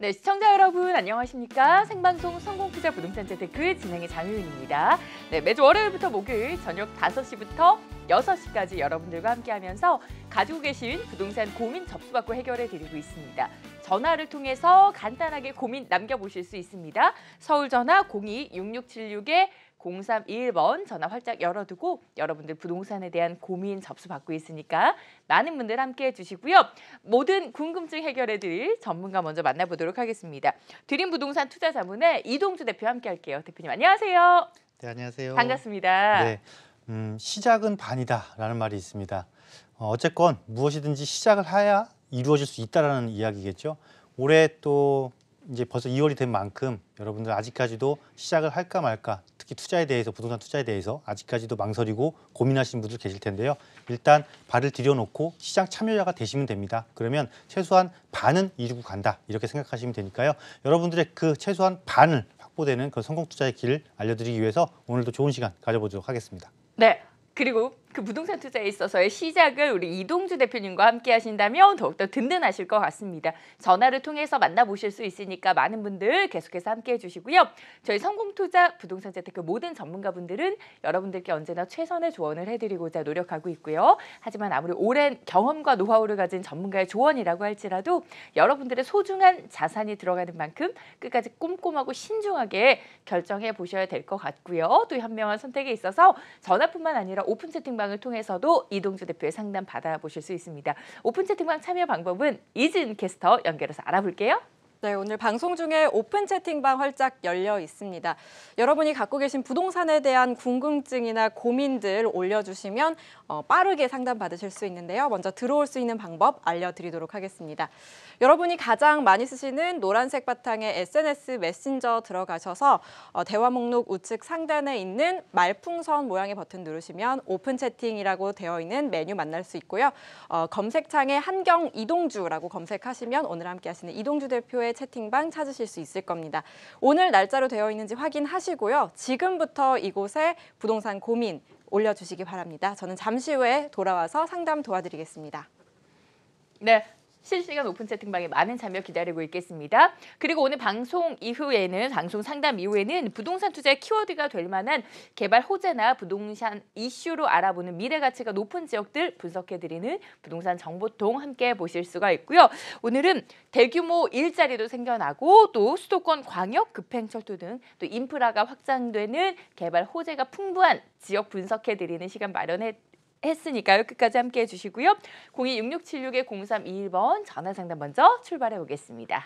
네, 시청자 여러분 안녕하십니까? 생방송 성공투자 부동산 재테크 진행의 장유윤입니다. 네, 매주 월요일부터 목요일 저녁 5시부터 6시까지 여러분들과 함께하면서 가지고 계신 부동산 고민 접수받고 해결해 드리고 있습니다. 전화를 통해서 간단하게 고민 남겨보실 수 있습니다. 서울 전화 02-6676-0321번 전화 활짝 열어두고 여러분들 부동산에 대한 고민 접수받고 있으니까 많은 분들 함께해 주시고요. 모든 궁금증 해결해 드릴 전문가 먼저 만나보도록 하겠습니다. 드림 부동산 투자자문의 이동주 대표 함께할게요. 대표님 안녕하세요. 네, 안녕하세요. 반갑습니다. 네, 시작은 반이다라는 말이 있습니다. 어쨌건 무엇이든지 시작을 해야 이루어질 수 있다라는 이야기겠죠. 올해 또 이제 벌써 2월이 된 만큼 여러분들 아직까지도 시작을 할까 말까, 특히 투자에 대해서, 부동산 투자에 대해서 아직까지도 망설이고 고민하시는 분들 계실 텐데요. 일단 발을 들여놓고 시장 참여자가 되시면 됩니다. 그러면 최소한 반은 이루고 간다, 이렇게 생각하시면 되니까요. 여러분들의 그 최소한 반을 확보되는 그 성공 투자의 길을 알려드리기 위해서 오늘도 좋은 시간 가져보도록 하겠습니다. 네. 그리고 그 부동산 투자에 있어서의 시작을 우리 이동주 대표님과 함께 하신다면 더욱더 든든하실 것 같습니다. 전화를 통해서 만나보실 수 있으니까 많은 분들 계속해서 함께 해주시고요. 저희 성공투자 부동산 재테크 모든 전문가분들은 여러분들께 언제나 최선의 조언을 해드리고자 노력하고 있고요. 하지만 아무리 오랜 경험과 노하우를 가진 전문가의 조언이라고 할지라도 여러분들의 소중한 자산이 들어가는 만큼 끝까지 꼼꼼하고 신중하게 결정해 보셔야 될 것 같고요. 또 현명한 선택에 있어서 전화뿐만 아니라 오픈 채팅방을 통해서도 이동주 대표의 상담 받아보실 수 있습니다. 오픈 채팅방 참여 방법은 이진 캐스터 연결해서 알아볼게요. 네, 오늘 방송 중에 오픈 채팅방 활짝 열려 있습니다. 여러분이 갖고 계신 부동산에 대한 궁금증이나 고민들 올려주시면 빠르게 상담 받으실 수 있는데요. 먼저 들어올 수 있는 방법 알려드리도록 하겠습니다. 여러분이 가장 많이 쓰시는 노란색 바탕의 SNS 메신저 들어가셔서 대화 목록 우측 상단에 있는 말풍선 모양의 버튼 누르시면 오픈 채팅이라고 되어 있는 메뉴 만날 수 있고요. 검색창에 한경 이동주라고 검색하시면 오늘 함께 하시는 이동주 대표의 채팅방 찾으실 수 있을 겁니다. 오늘 날짜로 되어 있는지 확인하시고요. 지금부터 이곳에 부동산 고민 올려주시기 바랍니다. 저는 잠시 후에 돌아와서 상담 도와드리겠습니다. 네. 실시간 오픈 채팅방에 많은 참여 기다리고 있겠습니다. 그리고 오늘 방송 상담 이후에는 부동산 투자의 키워드가 될 만한 개발 호재나 부동산 이슈로 알아보는 미래 가치가 높은 지역들 분석해드리는 부동산 정보통 함께 보실 수가 있고요. 오늘은 대규모 일자리도 생겨나고 또 수도권 광역 급행철도 등 또 인프라가 확장되는 개발 호재가 풍부한 지역 분석해드리는 시간 했으니까요. 끝까지 함께해 주시고요. 02-6676-0321번 전화 상담 먼저 출발해 보겠습니다.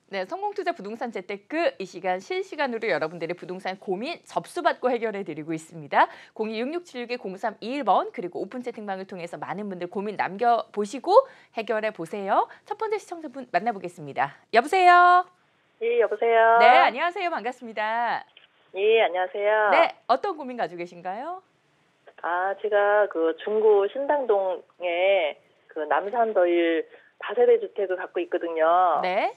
네, 성공투자 부동산 재테크 이 시간 실시간으로 여러분들의 부동산 고민 접수받고 해결해드리고 있습니다. 02-6676-0321번 그리고 오픈 채팅방을 통해서 많은 분들 고민 남겨보시고 해결해보세요. 첫 번째 시청자분 만나보겠습니다. 여보세요? 예, 여보세요? 네, 안녕하세요. 반갑습니다. 예, 안녕하세요. 네, 어떤 고민 가지고 계신가요? 제가 그 중구 신당동에 그 남산더일 다세대 주택을 갖고 있거든요. 네.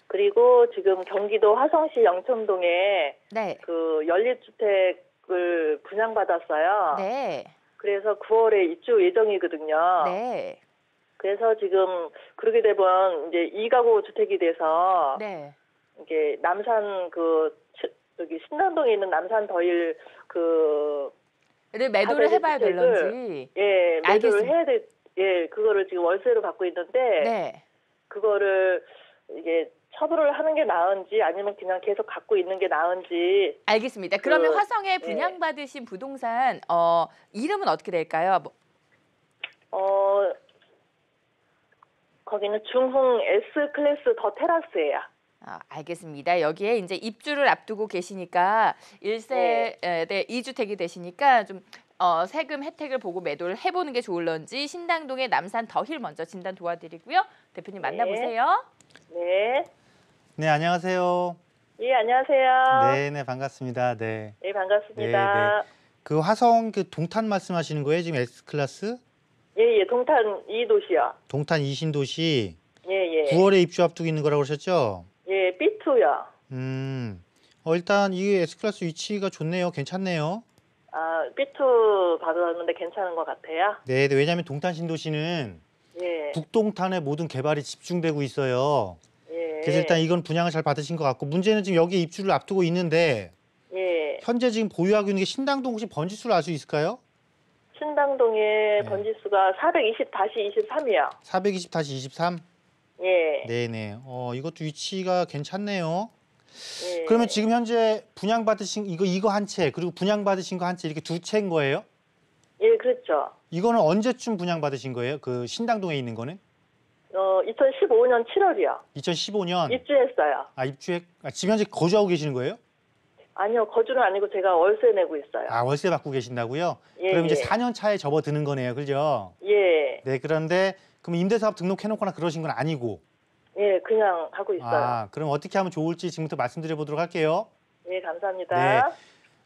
그리고 지금 경기도 화성시 영천동에 네. 그 연립주택을 분양받았어요. 네. 그래서 9월에 입주 예정이거든요. 네. 그래서 지금 그러게 되면 이제 2가구 주택이 돼서 네. 이게 남산 여기 신당동에 있는 남산더일 를 매도를 해봐야 될런지. 예, 매도를 알겠습니다. 해야 돼. 예, 그거를 지금 월세로 받고 있는데 네. 그거를 이게 처분을 하는 게 나은지 아니면 그냥 계속 갖고 있는 게 나은지. 알겠습니다. 그러면 화성에 분양받으신 부동산 이름은 어떻게 될까요? 거기는 중흥 S클래스 더 테라스예요. 알겠습니다. 여기에 이제 입주를 앞두고 계시니까 1세대 2주택이 되시니까 좀 세금 혜택을 보고 매도를 해보는 게 좋을런지 신당동의 남산 더힐 먼저 진단 도와드리고요. 대표님 만나보세요. 네. 네, 안녕하세요. 예, 안녕하세요. 네, 반갑습니다. 네. 네, 반갑습니다. 그 화성 그 동탄 말씀하시는 거예요? 지금 S클래스? 예, 동탄 2도시요. 동탄 이신도시. 예. 9월에 입주 앞두고 있는 거라고 그러셨죠? 예, B2요. 일단 이 S클래스 위치가 좋네요. 괜찮네요. 아, B2 받았는데 괜찮은 것 같아요. 네, 네, 왜냐하면 동탄 신도시는 예, 북동탄의 모든 개발이 집중되고 있어요. 예. 그래서 일단 이건 분양을 잘 받으신 것 같고, 문제는 지금 여기에 입주를 앞두고 있는데 예. 현재 지금 보유하고 있는 게 신당동, 혹시 번지수를 알 수 있을까요? 신당동의 네. 번지수가 420-23이요. 420-23? 예. 네네. 이것도 위치가 괜찮네요. 예. 그러면 지금 현재 분양받으신 이거 한 채, 그리고 분양받으신 거 한 채, 이렇게 두 채인 거예요? 예, 그렇죠. 이거는 언제쯤 분양받으신 거예요? 그 신당동에 있는 거는? 2015년 7월이요. 2015년. 입주했어요. 지금 현재 거주하고 계시는 거예요? 아니요, 거주는 아니고 제가 월세 내고 있어요. 아, 월세 받고 계신다고요? 예, 그럼 이제 예. 4년 차에 접어드는 거네요. 그죠? 예. 네, 그런데 그럼 임대사업 등록해놓거나 그러신 건 아니고. 예, 그냥 하고 있어요. 아, 그럼 어떻게 하면 좋을지 지금부터 말씀드려 보도록 할게요. 예, 감사합니다. 네.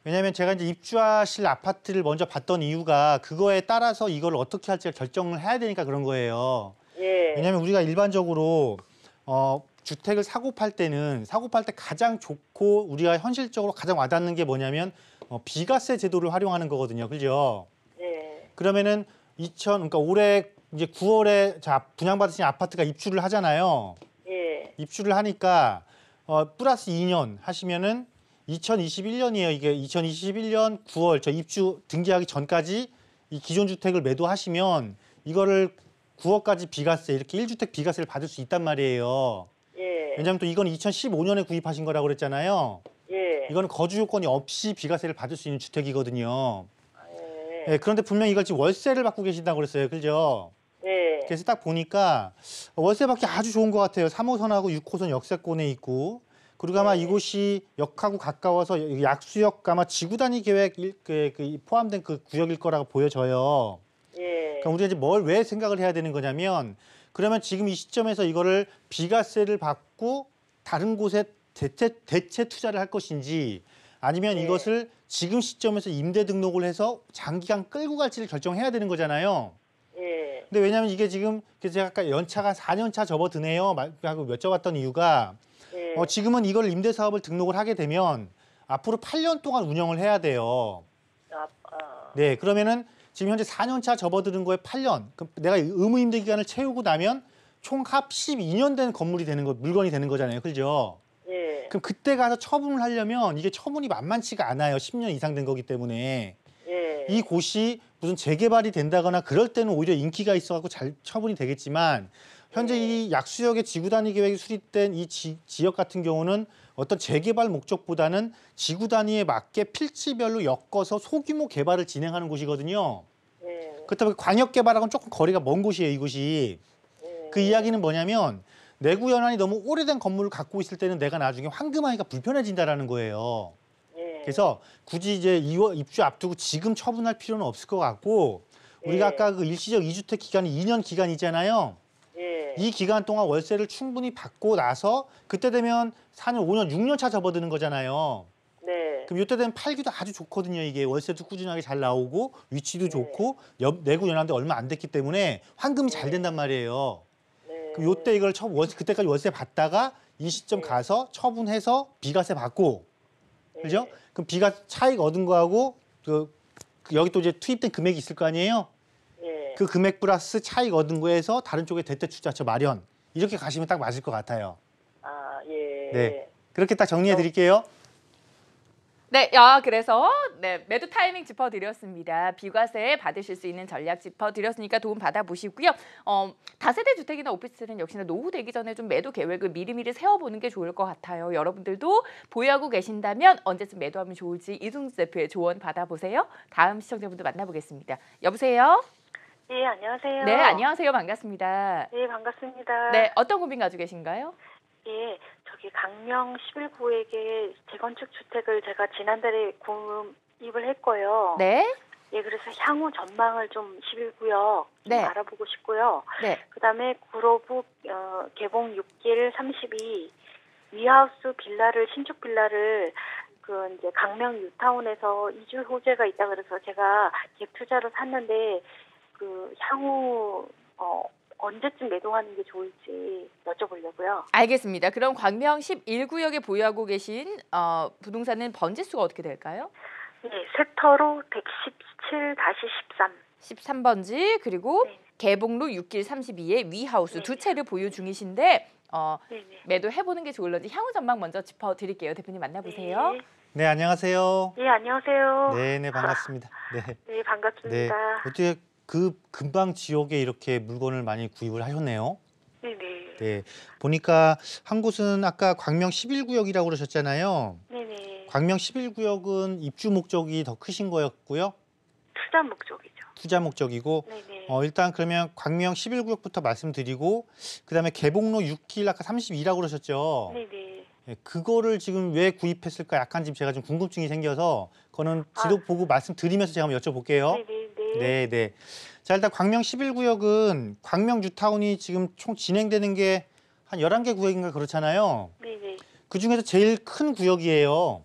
왜냐하면 제가 이제 입주하실 아파트를 먼저 봤던 이유가 그거에 따라서 이걸 어떻게 할지 결정을 해야 되니까 그런 거예요. 예. 왜냐하면 우리가 일반적으로 주택을 사고 팔 때 가장 좋고 우리가 현실적으로 가장 와닿는 게 뭐냐면 비과세 제도를 활용하는 거거든요. 그죠? 예. 그러면은 그러니까 올해 이제 9월에 분양받으신 아파트가 입주를 하잖아요. 예. 입주를 하니까 플러스 2년 하시면은 2021년이에요. 이게 2021년 9월 저 입주 등기하기 전까지 이 기존 주택을 매도하시면 이거를 9월까지 비과세 이렇게 1주택 비과세를 받을 수 있단 말이에요. 예. 왜냐하면 또 이건 2015년에 구입하신 거라고 그랬잖아요. 예. 이거는 거주 요건이 없이 비과세를 받을 수 있는 주택이거든요. 예. 네, 그런데 분명히 이걸 지금 월세를 받고 계신다고 그랬어요. 그죠? 예. 그래서 딱 보니까 월세 받기 아주 좋은 것 같아요. 3호선하고 6호선 역세권에 있고, 그리고 아마 네. 이곳이 역하고 가까워서 약수역 아마 지구단위 계획 포함된 그 구역일 거라고 보여져요. 예. 그러니까 우리가 이제 왜 생각을 해야 되는 거냐면, 그러면 지금 이 시점에서 이거를 비과세를 받고 다른 곳에 대체 투자를 할 것인지, 아니면 네. 이것을 지금 시점에서 임대 등록을 해서 장기간 끌고 갈지를 결정해야 되는 거잖아요. 예. 근데 왜냐하면 이게 지금 제가 아까 연차가 4년 차 접어드네요 하고 여쭤봤던 이유가 예. 지금은 이걸 임대사업을 등록을 하게 되면 앞으로 8년 동안 운영을 해야 돼요. 네, 그러면은 지금 현재 4년 차 접어드는 거에 8년. 그럼 내가 의무 임대 기간을 채우고 나면 총 합 12년 된 물건이 되는 거잖아요. 그죠? 예. 그럼 그때 가서 처분을 하려면 이게 처분이 만만치가 않아요. 10년 이상 된 거기 때문에. 예. 이 곳이 무슨 재개발이 된다거나 그럴 때는 오히려 인기가 있어갖고 잘 처분이 되겠지만 현재 이 약수역의 지구단위 계획이 수립된 이 지역 같은 경우는 어떤 재개발 목적보다는 지구단위에 맞게 필지별로 엮어서 소규모 개발을 진행하는 곳이거든요. 예. 그렇다면 광역개발하고는 조금 거리가 먼 곳이에요, 이곳이. 예. 그 이야기는 뭐냐면 내구 연한이 너무 오래된 건물을 갖고 있을 때는 내가 나중에 환급하기가 불편해진다라는 거예요. 예. 그래서 굳이 이제 입주 앞두고 지금 처분할 필요는 없을 것 같고 우리가 예. 아까 그 일시적 2주택 기간이 2년 기간이잖아요. 예. 이 기간 동안 월세를 충분히 받고 나서 그때 되면 4년, 5년, 6년 차 접어드는 거잖아요. 네. 그럼 이때 되면 팔기도 아주 좋거든요. 이게 월세도 꾸준하게 잘 나오고 위치도 네. 좋고 내구 연한도 얼마 안 됐기 때문에 환급이 잘 된단 말이에요. 네. 그럼 이때 이걸 그때까지 월세 받다가 이 시점 네. 가서 처분해서 비과세 받고 그죠? 예. 그럼 비가 차익 얻은 거하고 여기 또 이제 투입된 금액이 있을 거 아니에요? 예. 그 금액 플러스 차익 얻은 거에서 다른 쪽에 대대 투자처 마련 이렇게 가시면 딱 맞을 것 같아요. 아, 예. 네, 그렇게 딱 정리해 드릴게요. 네, 그래서 매도 타이밍 짚어드렸습니다. 비과세 받으실 수 있는 전략 짚어드렸으니까 도움 받아보시고요. 다세대 주택이나 오피스텔은 역시나 노후되기 전에 좀 매도 계획을 미리미리 세워보는 게 좋을 것 같아요. 여러분들도 보유하고 계신다면 언제쯤 매도하면 좋을지 이승수 대표의 조언 받아보세요. 다음 시청자분들 만나보겠습니다. 여보세요? 네, 안녕하세요. 네, 안녕하세요. 반갑습니다. 네, 반갑습니다. 네, 어떤 고민 가지고 계신가요? 예, 저기 강명 11구에게 재건축 주택을 제가 지난달에 구입을 했고요. 네, 예, 그래서 향후 전망을 좀 11구역 네. 알아보고 싶고요. 네, 그다음에 구로북 개봉 6길 32 위하우스 빌라를 신축 빌라를 그 이제 강명 뉴타운에서 이주 호재가 있다 그래서 제가 갭 투자로 샀는데 그 향후 언제쯤 매도하는 게 좋을지 여쭤보려고. 싶고요. 알겠습니다. 그럼 광명 11구역에 보유하고 계신 부동산은 번지수가 어떻게 될까요? 네, 세터로 117-13. 13번지 그리고 네. 개봉로 6길 32의 위하우스 네. 두 채를 보유 중이신데 네네. 매도해보는 게 좋을런지 향후 전망 먼저 짚어드릴게요. 대표님 만나보세요. 네. 네, 안녕하세요. 네, 안녕하세요. 네, 네, 반갑습니다. 네. 네, 네. 반갑습니다. 어떻게 그 근방 지역에 이렇게 물건을 많이 구입을 하셨네요. 네네. 네. 보니까 한 곳은 아까 광명 11구역이라고 그러셨잖아요. 네네. 광명 11구역은 입주 목적이 더 크신 거였고요. 투자 목적이죠. 투자 목적이고 네네. 일단 그러면 광명 11구역부터 말씀드리고 그다음에 개봉로 6길 아까 32라고 그러셨죠. 네네. 예, 그거를 지금 왜 구입했을까 약간 지금 제가 좀 궁금증이 생겨서 그거는 지도 보고 말씀드리면서 제가 한번 여쭤볼게요. 네네네. 네, 네. 자, 일단 광명 11구역은 광명 뉴타운이 지금 총 진행되는 게 한 11개 구역인가 그렇잖아요. 네네. 그중에서 제일 큰 구역이에요.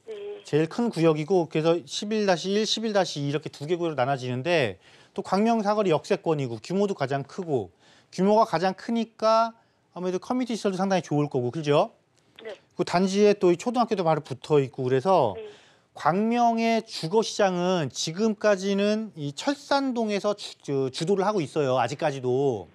네. 제일 큰 구역이고 그래서 11-1, 11-2 이렇게 두 개 구역으로 나눠지는데 또 광명 사거리 역세권이고 규모도 가장 크고 규모가 가장 크니까 아무래도 커뮤니티 시설도 상당히 좋을 거고 그죠? 네. 그 단지에 또 이 초등학교도 바로 붙어 있고 그래서 네. 광명의 주거 시장은 지금까지는 이 철산동에서 주도를 하고 있어요. 아직까지도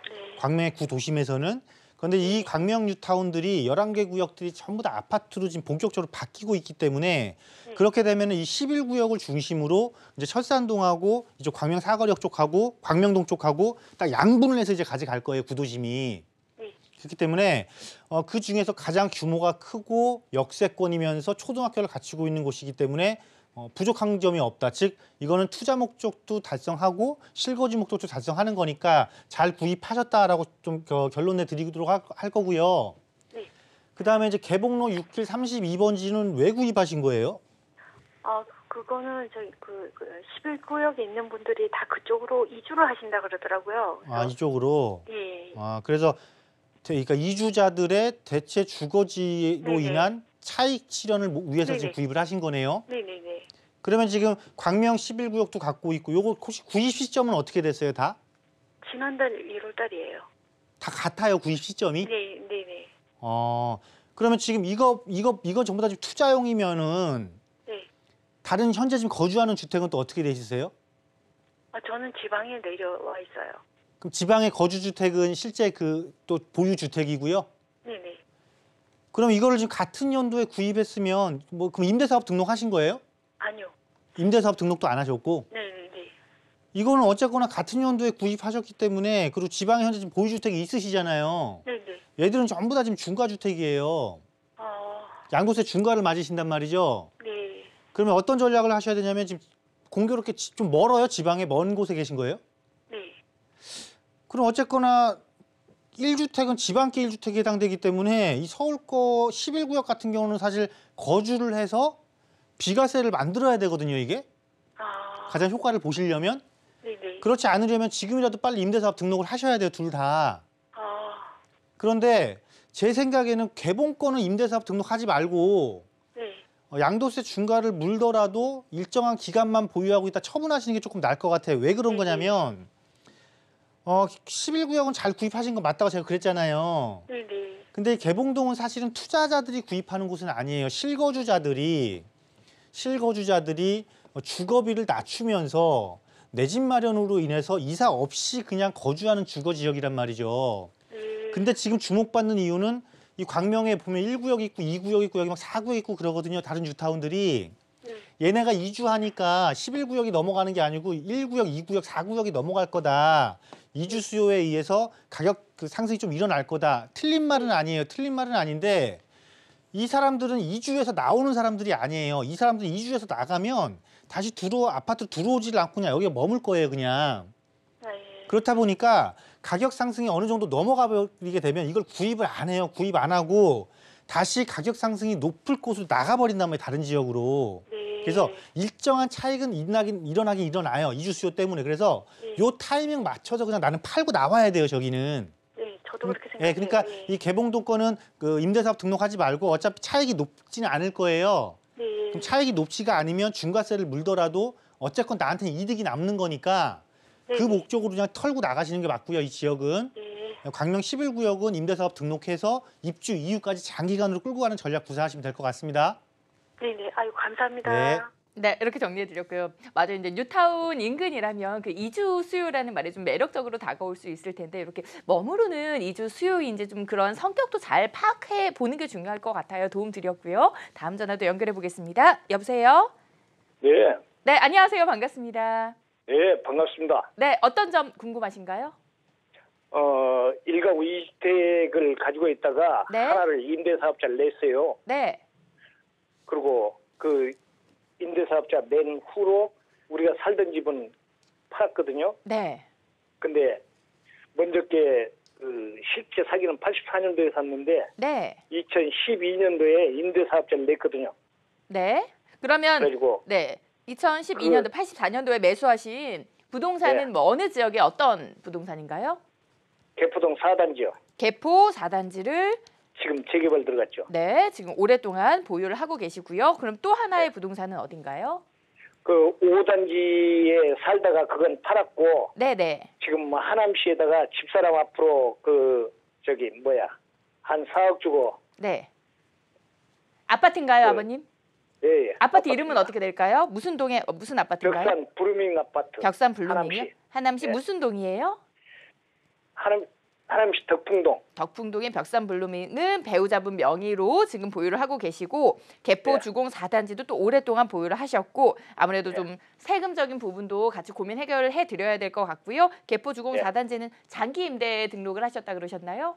네. 광명의 구도심에서는. 그런데 이 광명 뉴타운들이 11개 구역들이 전부 다 아파트로 지금 본격적으로 바뀌고 있기 때문에 그렇게 되면 이 11구역을 중심으로 이제 철산동하고 이쪽 광명 사거리역 쪽하고 광명동 쪽하고 딱 양분을 해서 이제 가져갈 거예요. 구도심이. 네. 그렇기 때문에 그 중에서 가장 규모가 크고 역세권이면서 초등학교를 갖추고 있는 곳이기 때문에 부족한 점이 없다. 즉 이거는 투자 목적도 달성하고 실거주 목적도 달성하는 거니까 잘 구입하셨다라고 좀 결론 내드리도록 할 거고요. 네. 그다음에 이제 개봉로 6길 32번지는 왜 구입하신 거예요? 그거는 저희 그 11구역에 있는 분들이 다 그쪽으로 이주를 하신다 그러더라고요. 아, 이쪽으로. 예. 그래서 그러니까 이주자들의 대체 주거지로 네네. 인한 차익 실현을 위해서 지금 네네. 구입을 하신 거네요. 네네네. 그러면 지금 광명 11구역도 갖고 있고 요거 혹시 구입 시점은 어떻게 됐어요? 다? 지난달 1월 달이에요. 다 같아요, 구입 시점이? 네, 네네. 그러면 지금 이거 전부 다 지금 투자용이면은 네. 다른 현재 지금 거주하는 주택은 또 어떻게 되시세요? 저는 지방에 내려와 있어요. 그럼 지방의 거주 주택은 실제 그 또 보유 주택이고요. 네네. 그럼 이거를 지금 같은 연도에 구입했으면 뭐 그럼 임대사업 등록하신 거예요? 아니요. 임대사업 등록도 안 하셨고 네네네. 이거는 어쨌거나 같은 연도에 구입하셨기 때문에 그리고 지방에 현재 지금 보유 주택이 있으시잖아요. 네네. 얘들은 전부 다 지금 중과 주택이에요. 양도세 중과를 맞으신단 말이죠. 네. 그러면 어떤 전략을 하셔야 되냐면 지금 공교롭게 좀 멀어요? 지방에 먼 곳에 계신 거예요? 네. 그럼 어쨌거나 1주택은 지방계 1주택에 해당되기 때문에 이 서울 거 11구역 같은 경우는 사실 거주를 해서 비과세를 만들어야 되거든요, 이게. 가장 효과를 보시려면. 네네. 그렇지 않으려면 지금이라도 빨리 임대사업 등록을 하셔야 돼요, 둘 다. 그런데 제 생각에는 개봉권은 임대사업 등록하지 말고 네. 양도세 중과를 물더라도 일정한 기간만 보유하고 있다 처분하시는 게 조금 나을 것 같아요. 왜 그런 거냐면 11구역은 잘 구입하신 건 맞다고 제가 그랬잖아요. 네네. 근데 개봉동은 사실은 투자자들이 구입하는 곳은 아니에요. 실거주자들이 주거비를 낮추면서 내 집 마련으로 인해서 이사 없이 그냥 거주하는 주거 지역이란 말이죠. 근데 지금 주목받는 이유는 이 광명에 보면 1구역 있고 2구역 있고 여기 막 4구역 있고 그러거든요. 다른 뉴타운들이. 얘네가 이주하니까 11구역이 넘어가는 게 아니고 1구역, 2구역, 4구역이 넘어갈 거다. 이주 수요에 의해서 가격 상승이 좀 일어날 거다. 틀린 말은 아니에요. 틀린 말은 아닌데 이 사람들은 이주해서 나오는 사람들이 아니에요. 이 사람들이 이주해서 나가면 다시 아파트 들어오질 않고 그냥 여기에 머물 거예요, 그냥. 그렇다 보니까 가격 상승이 어느 정도 넘어가 버리게 되면 이걸 구입을 안 해요. 구입 안 하고 다시 가격 상승이 높을 곳으로 나가버린단 말이에요, 다른 지역으로. 그래서 일정한 차익은 일어나긴 일어나요. 이주 수요 때문에. 그래서 요 타이밍 맞춰서 그냥 나는 팔고 나와야 돼요, 저기는. 네, 저도 그렇게 생각해요. 그러니까 이 개봉동 거는 그 임대사업 등록하지 말고 어차피 차익이 높지는 않을 거예요. 그럼 차익이 높지가 않으면 중과세를 물더라도 어쨌건 나한테는 이득이 남는 거니까 그 목적으로 그냥 털고 나가시는 게 맞고요, 이 지역은. 광명 11구역은 임대사업 등록해서 입주 이후까지 장기간으로 끌고 가는 전략 구사하시면 될 것 같습니다. 네네. 아유, 감사합니다. 네. 네, 이렇게 정리해드렸고요. 맞아요. 이제 뉴타운 인근이라면 그 이주 수요라는 말이 좀 매력적으로 다가올 수 있을 텐데 이렇게 머무르는 이주 수요 이제 좀 그런 성격도 잘 파악해 보는 게 중요할 것 같아요. 도움 드렸고요. 다음 전화도 연결해 보겠습니다. 여보세요? 네, 네, 안녕하세요. 반갑습니다. 네, 반갑습니다. 네, 어떤 점 궁금하신가요? 1가구 2주택을 가지고 있다가 네. 하나를 임대사업자를 냈어요. 네, 그리고 그 임대사업자 낸 후로 우리가 살던 집은 팔았거든요. 네, 근데 먼저 게 실제 사기는 84년도에 샀는데 네, 2012년도에 임대사업자를 냈거든요. 네. 그러면 그래가지고 네, 2012년도, 84년도에 매수하신 부동산은 네. 뭐 어느 지역의 어떤 부동산인가요? 개포동 4단지요. 개포 4단지를 지금 재개발 들어갔죠. 네, 지금 오랫동안 보유를 하고 계시고요. 그럼 또 하나의 네. 부동산은 어딘가요? 그 5단지에 살다가 그건 팔았고 네, 네. 지금 하남시에다가 집사람 앞으로 한 4억 주고 네. 아파트인가요, 네. 아버님? 예. 아파트 이름은 어떻게 될까요? 무슨 동에 무슨 아파트인가요? 벽산 브루밍 아파트. 벽산 블루밍이요? 하남시. 하남시 네. 무슨 동이에요? 하남시 덕풍동. 덕풍동의 벽산 블루밍은 배우자분 명의로 지금 보유를 하고 계시고 개포 네. 주공 4단지도 또 오랫동안 보유를 하셨고 아무래도 네. 좀 세금적인 부분도 같이 고민 해결을 해드려야 될 것 같고요. 개포 주공 네. 4단지는 장기 임대 등록을 하셨다 그러셨나요?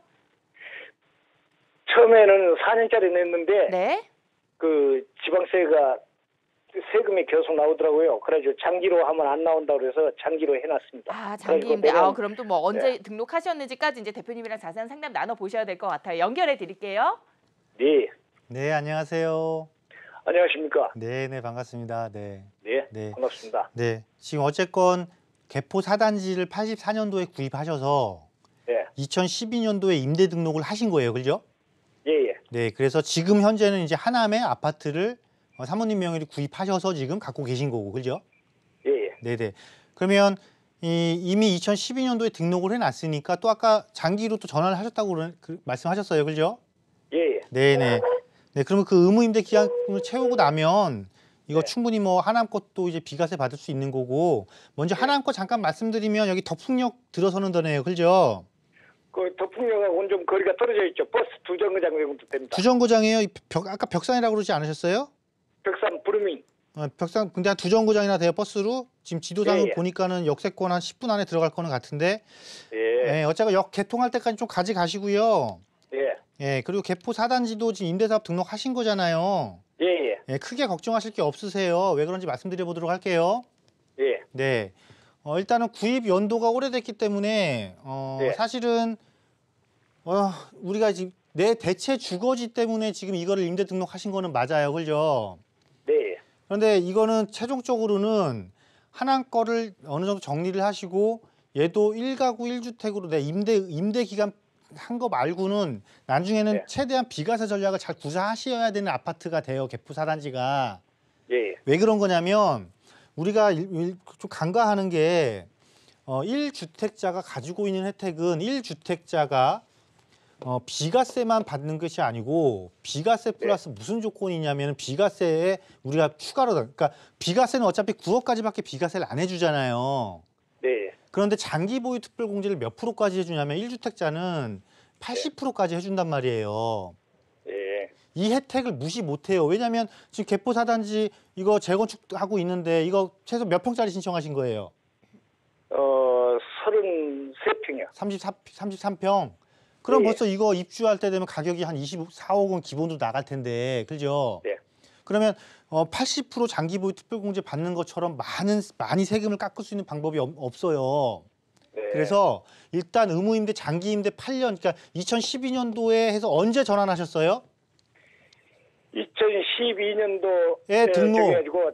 처음에는 4년짜리 냈는데 네. 그 지방세가 세금이 계속 나오더라고요. 그래가지고 장기로 하면 안 나온다고 그래서 장기로 해놨습니다. 아, 장기 그래가지고 임대. 내년- 그럼 또 뭐 언제 등록하셨는지까지 이제 대표님이랑 자세한 상담 나눠 보셔야 될 것 같아요. 연결해 드릴게요. 네. 네, 안녕하세요. 안녕하십니까. 네, 네, 반갑습니다. 네. 네. 네. 반갑습니다. 네. 지금 어쨌건 개포 4단지를 84년도에 구입하셔서 예. 2012년도에 임대 등록을 하신 거예요. 그죠? 예, 예. 네. 그래서 지금 현재는 이제 하남의 아파트를 사모님 명의로 구입하셔서 지금 갖고 계신 거고. 그죠? 예, 예. 네, 네. 그러면 이미 2012년도에 등록을 해 놨으니까 또 아까 장기로 또 전환을 하셨다고 말씀하셨어요. 그죠? 예, 예. 네, 네. 네, 그러면 그 의무 임대 기간을 채우고 나면 이거 네. 충분히 뭐 하남 것도 이제 비과세 받을 수 있는 거고 먼저 하남 거 잠깐 말씀드리면 여기 덕풍역 들어서는 데네요. 그죠? 그 덕풍역하고는 좀 거리가 떨어져 있죠. 버스 2정거장 정도 됩니다. 두 정거장이에요. 아까 벽산이라고 그러지 않으셨어요? 벽산 브루밍. 벽산 근데 한 두 정거장이나 돼요. 버스로. 지금 지도상을 예, 예. 보니까는 역세권 한 10분 안에 들어갈 거는 같은데. 예. 네, 어차피 역 개통할 때까지 좀 가지가시고요. 예. 예, 그리고 개포 4단지도 지금 임대사업 등록하신 거잖아요. 예, 예. 예, 크게 걱정하실 게 없으세요. 왜 그런지 말씀드려 보도록 할게요. 예. 네. 일단은 구입 연도가 오래됐기 때문에 네. 사실은 우리가 지금 내 대체 주거지 때문에 지금 이거를 임대 등록하신 거는 맞아요. 그죠? 네. 그런데 이거는 최종적으로는 하남 거를 어느 정도 정리를 하시고 얘도 1가구 1주택으로 내 임대 기간 한 거 말고는 나중에는 네. 최대한 비과세 전략을 잘 구사하셔야 되는 아파트가 돼요. 개포 4단지가. 예. 왜 그런 거냐면 우리가 좀 간과하는 게 1주택자가 가지고 있는 혜택은 1주택자가 비과세만 받는 것이 아니고 비과세 플러스 무슨 조건이냐면 비과세에 우리가 추가로 그러니까 비과세는 어차피 9억까지밖에 비과세를 안 해주잖아요. 네. 그런데 장기 보유 특별 공제를 몇 프로까지 해주냐면 1주택자는 80%까지 해준단 말이에요. 예. 이 혜택을 무시 못해요. 왜냐하면 지금 개포 4단지 이거 재건축하고 있는데 이거 최소 몇 평짜리 신청하신 거예요? 33평이요. 33평. 그럼 예. 벌써 이거 입주할 때 되면 가격이 한 24억은 기본으로 나갈 텐데, 그죠? 네. 그러면 80% 장기 보유 특별공제 받는 것처럼 많이 세금을 깎을 수 있는 방법이 없어요. 네. 그래서 일단 의무임대, 장기임대 8년, 그러니까 2012년도에 해서 언제 전환하셨어요? 2012년도에 등록. 해가지고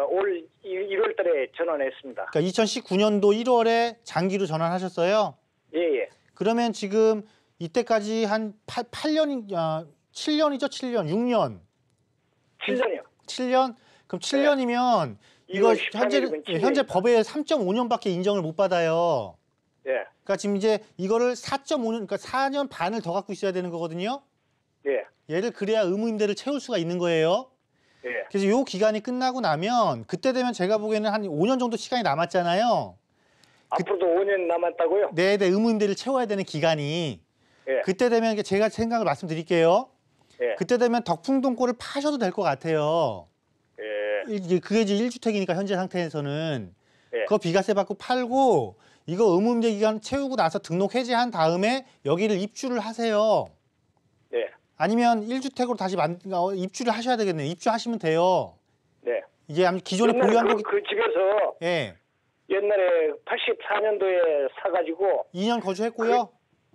올 1월달에 전환했습니다. 그러니까 2019년도 1월에 장기로 전환하셨어요? 예예. 그러면 지금 이때까지 한 8년, 7년이죠? 7년, 6년. 7년이요. 7년? 그럼 7년이면 이거 2월 13일 이면 7년이다. 현재 법에 3.5년밖에 인정을 못 받아요. 예. 예. 그러니까 지금 이제 이거를 4.5년, 그러니까 4년 반을 더 갖고 있어야 되는 거거든요. 예. 얘를 그래야 의무임대를 채울 수가 있는 거예요. 예. 그래서 요 기간이 끝나고 나면 그때 되면 제가 보기에는 한 5년 정도 시간이 남았잖아요. 앞으로도 5년 남았다고요? 네네, 의무임대를 채워야 되는 기간이. 예. 그때 되면 제가 생각을 말씀드릴게요. 예. 그때 되면 덕풍동골을 파셔도 될 것 같아요. 예. 그게 이제 1주택이니까 현재 상태에서는. 예. 그거 비과세 받고 팔고 이거 의무임대 기간 채우고 나서 등록 해제한 다음에 여기를 입주를 하세요. 네. 아니면 1주택으로 다시 입주를 하셔야 되겠네요. 입주하시면 돼요. 네. 이게 기존에 옛날에 보유한 거기. 그 집에서 예. 옛날에 84년도에 사가지고 2년 거주했고요.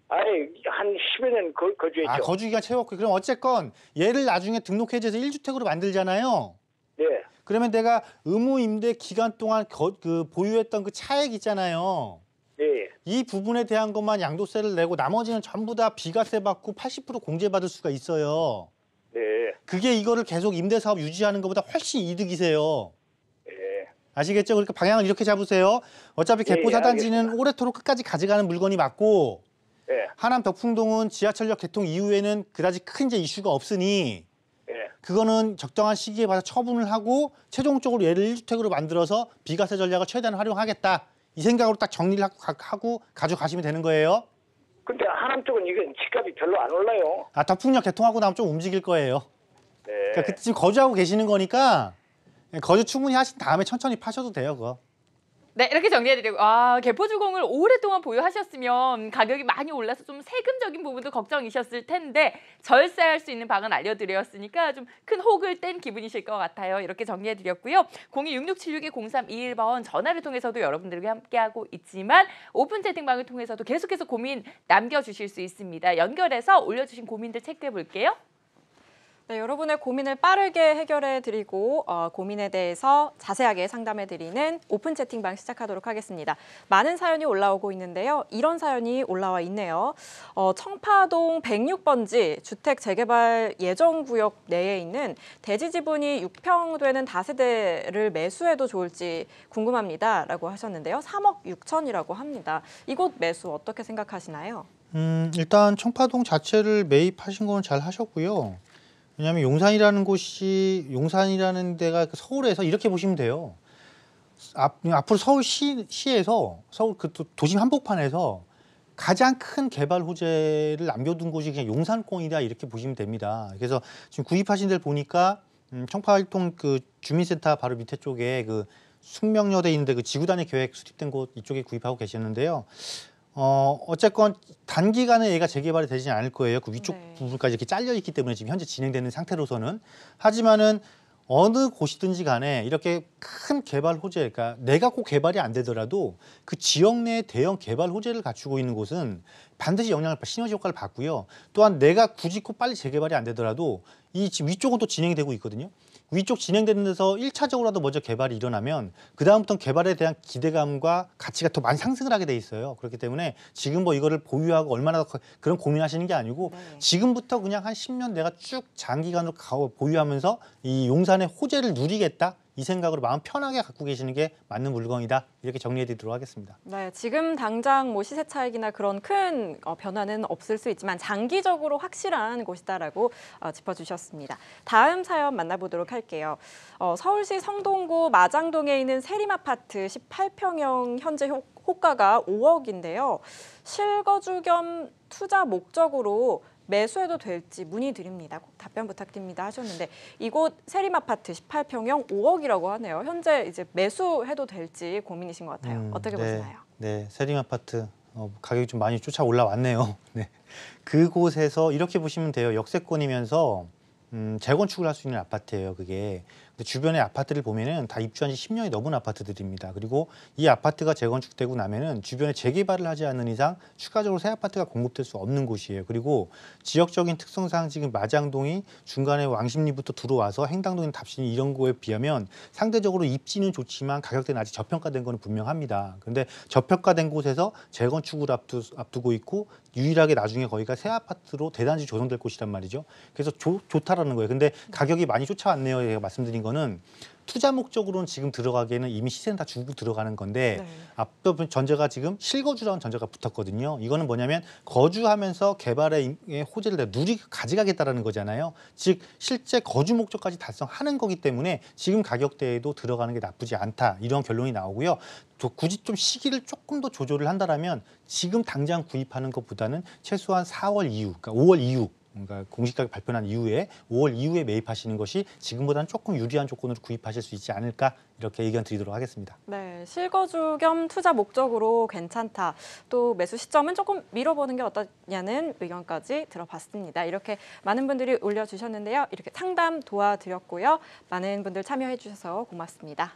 아니 한 10여 년 거주했죠. 아, 거주 기간 채웠고. 그럼 어쨌건 얘를 나중에 등록 해제해서 1주택으로 만들잖아요. 네. 그러면 내가 의무 임대 기간 동안 그 보유했던 그 차액 있잖아요. 네. 이 부분에 대한 것만 양도세를 내고 나머지는 전부 다 비과세 받고 80% 공제받을 수가 있어요. 네. 그게 이거를 계속 임대 사업 유지하는 것보다 훨씬 이득이세요. 네. 아시겠죠? 그러니까 방향을 이렇게 잡으세요. 어차피 예, 개포사단지는 알겠습니다. 오래도록 끝까지 가져가는 물건이 맞고 네. 하남 덕풍동은 지하철역 개통 이후에는 그다지 큰 이제 이슈가 없으니 네. 그거는 적정한 시기에 봐서 처분을 하고 최종적으로 얘를 1주택으로 만들어서 비과세 전략을 최대한 활용하겠다. 이 생각으로 딱 정리를 하고 가져가시면 되는 거예요. 근데 하남 쪽은 이건 집값이 별로 안 올라요. 아, 덕풍역 개통하고 나면 좀 움직일 거예요. 네. 그러니까 그때 지금 거주하고 계시는 거니까 거주 충분히 하신 다음에 천천히 파셔도 돼요, 그거. 네, 이렇게 정리해드리고 개포주공을 오랫동안 보유하셨으면 가격이 많이 올라서 좀 세금적인 부분도 걱정이셨을 텐데 절세할 수 있는 방은 알려드렸으니까 좀 큰 혹을 뗀 기분이실 것 같아요. 이렇게 정리해드렸고요. 026676-0321번 전화를 통해서도 여러분들과 함께하고 있지만 오픈 채팅방을 통해서도 계속해서 고민 남겨주실 수 있습니다. 연결해서 올려주신 고민들 체크해볼게요. 네, 여러분의 고민을 빠르게 해결해드리고 고민에 대해서 자세하게 상담해드리는 오픈 채팅방 시작하도록 하겠습니다. 많은 사연이 올라오고 있는데요. 이런 사연이 올라와 있네요. 청파동 106번지 주택 재개발 예정구역 내에 있는 대지 지분이 6평 되는 다세대를 매수해도 좋을지 궁금합니다. 라고 하셨는데요. 3억 6천이라고 합니다. 이곳 매수 어떻게 생각하시나요? 일단 청파동 자체를 매입하신 건 잘 하셨고요. 왜냐하면 용산이라는 데가 서울에서 이렇게 보시면 돼요. 앞으로 서울시에서 서울 그 도심 한복판에서 가장 큰 개발 호재를 남겨둔 곳이 그냥 용산권이다 이렇게 보시면 됩니다. 그래서 지금 구입하신 데를 보니까 청파동 그 주민센터 바로 밑에 쪽에 그 숙명여대 있는데 그 지구단위 계획 수립된 곳 이쪽에 구입하고 계셨는데요. 어쨌건 단기간에 얘가 재개발이 되지 않을 거예요. 그 위쪽 네. 부분까지 이렇게 잘려 있기 때문에 지금 현재 진행되는 상태로서는. 하지만은 어느 곳이든지 간에 이렇게 큰 개발 호재, 그러니까 내가 꼭 개발이 안 되더라도 그 지역 내에 대형 개발 호재를 갖추고 있는 곳은 반드시 시너지 효과를 받고요. 또한 내가 굳이 꼭 빨리 재개발이 안 되더라도 이 지금 위쪽은 또 진행이 되고 있거든요. 위쪽 진행되는 데서 1차적으로라도 먼저 개발이 일어나면 그다음부터는 개발에 대한 기대감과 가치가 더 많이 상승을 하게 돼 있어요. 그렇기 때문에 지금 뭐 이거를 보유하고 얼마나 더 그런 고민하시는 게 아니고 네. 지금부터 그냥 한 10년 내가 쭉 장기간으로 보유하면서 이 용산의 호재를 누리겠다. 이 생각으로 마음 편하게 갖고 계시는 게 맞는 물건이다. 이렇게 정리해드리도록 하겠습니다. 네, 지금 당장 뭐 시세 차익이나 그런 큰 변화는 없을 수 있지만 장기적으로 확실한 곳이다라고 짚어주셨습니다. 다음 사연 만나보도록 할게요. 서울시 성동구 마장동에 있는 세림아파트 18평형 현재 호가가 5억인데요. 실거주 겸 투자 목적으로 매수해도 될지 문의드립니다. 꼭 답변 부탁드립니다 하셨는데 이곳 세림아파트 18평형 5억이라고 하네요. 현재 이제 매수해도 될지 고민이신 것 같아요. 어떻게 보시나요? 네, 세림아파트 가격이 좀 많이 쫓아 올라왔네요. 네, 그곳에서 이렇게 보시면 돼요. 역세권이면서 재건축을 할 수 있는 아파트예요. 그게. 근데 주변의 아파트를 보면은 다 입주한 지 10년이 넘은 아파트들입니다. 그리고 이 아파트가 재건축되고 나면은 주변에 재개발을 하지 않는 이상 추가적으로 새 아파트가 공급될 수 없는 곳이에요. 그리고 지역적인 특성상 지금 마장동이 중간에 왕십리부터 들어와서 행당동이나 답신이 이런 거에 비하면 상대적으로 입지는 좋지만 가격대는 아직 저평가된 거는 분명합니다. 그런데 저평가된 곳에서 재건축을 앞두고 있고 유일하게 나중에 거기가 새 아파트로 대단지 조성될 곳이란 말이죠. 그래서 좋다라고 쫓아오라는 거예요. 근데 가격이 많이 쫓아왔네요. 제가 말씀드린 거는 투자 목적으로는 지금 들어가기에는 이미 시세는 다 주고 들어가는 건데 네. 앞도 전제가 지금 실거주라는 전제가 붙었거든요. 이거는 뭐냐면 거주하면서 개발의 호재를 가져가겠다라는 거잖아요. 즉 실제 거주 목적까지 달성하는 거기 때문에 지금 가격대에도 들어가는 게 나쁘지 않다. 이런 결론이 나오고요. 또 굳이 좀 시기를 조금 더 조절을 한다라면 지금 당장 구입하는 것보다는 최소한 4월 이후, 그러니까 5월 이후 그러니까 공시가격 발표난 이후에 5월 이후에 매입하시는 것이 지금보다는 조금 유리한 조건으로 구입하실 수 있지 않을까 이렇게 의견 드리도록 하겠습니다. 네, 실거주 겸 투자 목적으로 괜찮다. 또 매수 시점은 조금 미뤄보는 게 어떠냐는 의견까지 들어봤습니다. 이렇게 많은 분들이 올려주셨는데요. 이렇게 상담 도와드렸고요. 많은 분들 참여해 주셔서 고맙습니다.